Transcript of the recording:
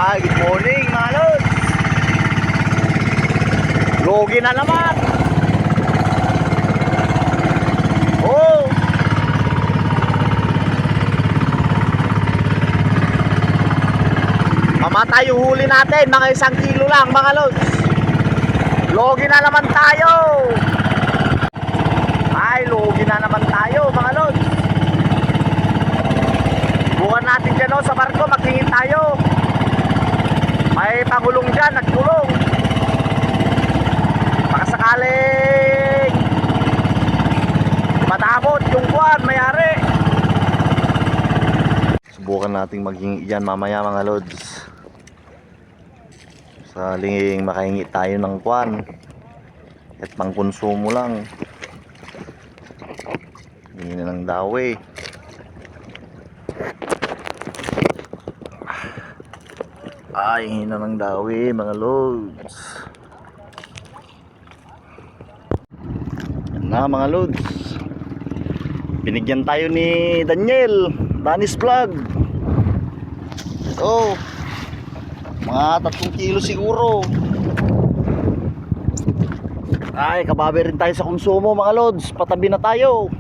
Good morning mga lods. Logi na naman. Oh. Mamatay yung huli natin, mga 1 kilo lang mga lods. Logi na naman tayo. Ay, logi na naman tayo mga lods. Bukan natin dyan sa barko, magtingin tayo. May pangulong dyan, nagkulong. Baka sakaling matamot yung buwan, mayari. Subukan natin maghingi dyan mamaya mga lods. Saling makahingi tayo ng kwan at pang konsumo lang. Hingi na ng dawi. Ay, hingi na ng dawi mga lods. Yan na mga lods. Binigyan tayo ni Daniel, Danis Vlog. Ito, mga 3 kilo siguro. Ay, kababi rin tayo sa konsumo mga lods. Patabi na tayo.